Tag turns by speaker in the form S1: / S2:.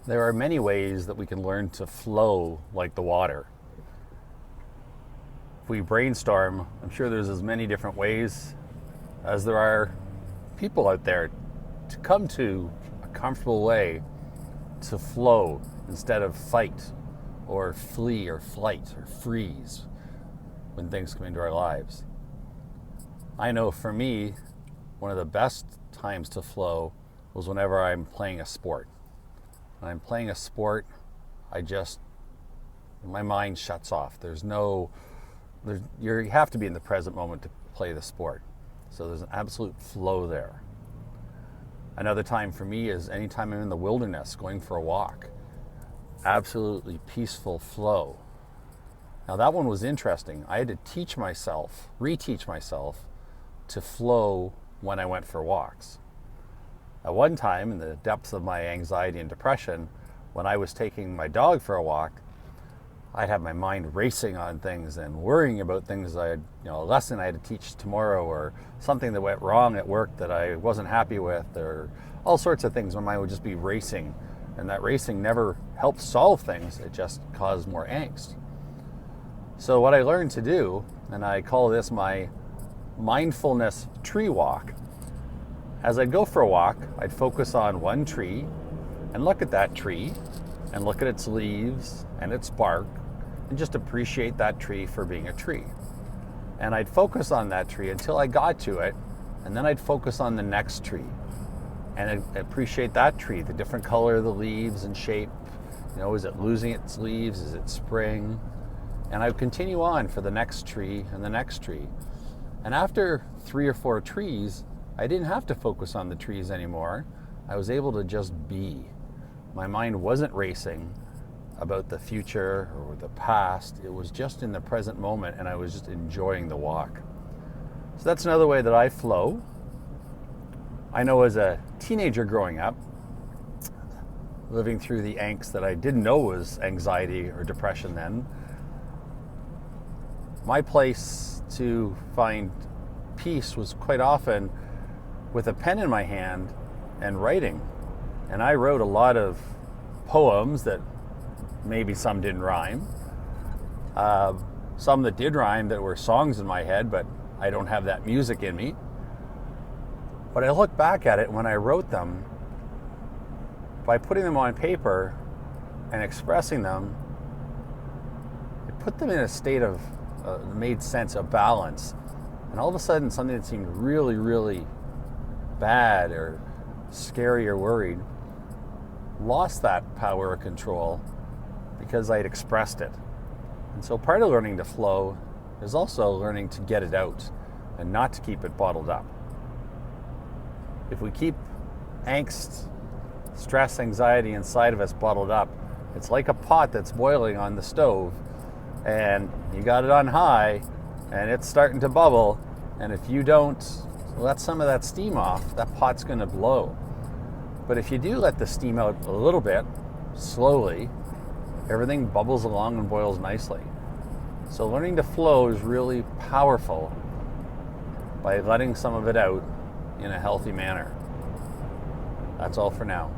S1: There are many ways that we can learn to flow like the water. If we brainstorm, I'm sure there's as many different ways as there are people out there to come to a comfortable way to flow instead of fight or flee or flight or freeze when things come into our lives. I know for me, one of the best times to flow was whenever I'm playing a sport. When I'm playing a sport, my mind shuts off. You have to be in the present moment to play the sport. So there's an absolute flow there. Another time for me is anytime I'm in the wilderness going for a walk. Absolutely peaceful flow. Now that one was interesting. I had to reteach myself to flow when I went for walks. At one time, in the depths of my anxiety and depression, when I was taking my dog for a walk, I'd have my mind racing on things and worrying about things a lesson I had to teach tomorrow, or something that went wrong at work that I wasn't happy with, or all sorts of things. My mind would just be racing, and that racing never helped solve things. It just caused more angst. So what I learned to do, and I call this my mindfulness tree walk. As I'd go for a walk, I'd focus on one tree and look at that tree and look at its leaves and its bark and just appreciate that tree for being a tree. And I'd focus on that tree until I got to it, and then I'd focus on the next tree and I'd appreciate that tree, the different color of the leaves and shape. Is it losing its leaves? Is it spring? And I'd continue on for the next tree and the next tree. And after 3 or 4 trees, I didn't have to focus on the trees anymore. I was able to just be. My mind wasn't racing about the future or the past. It was just in the present moment, and I was just enjoying the walk. So that's another way that I flow. I know as a teenager growing up, living through the angst that I didn't know was anxiety or depression then, my place to find peace was quite often with a pen in my hand and writing. And I wrote a lot of poems that maybe some didn't rhyme. Some that did rhyme that were songs in my head, but I don't have that music in me. But I look back at it when I wrote them, by putting them on paper and expressing them, it put them in a state of made sense, of balance. And all of a sudden, something that seemed really, really bad or scary or worried lost that power or control because I had expressed it. And so part of learning to flow is also learning to get it out and not to keep it bottled up. If we keep angst, stress, anxiety inside of us bottled up, it's like a pot that's boiling on the stove, and you got it on high and it's starting to bubble, and if you don't let some of that steam off, that pot's going to blow. But if you do let the steam out a little bit, slowly, everything bubbles along and boils nicely. So learning to flow is really powerful by letting some of it out in a healthy manner. That's all for now.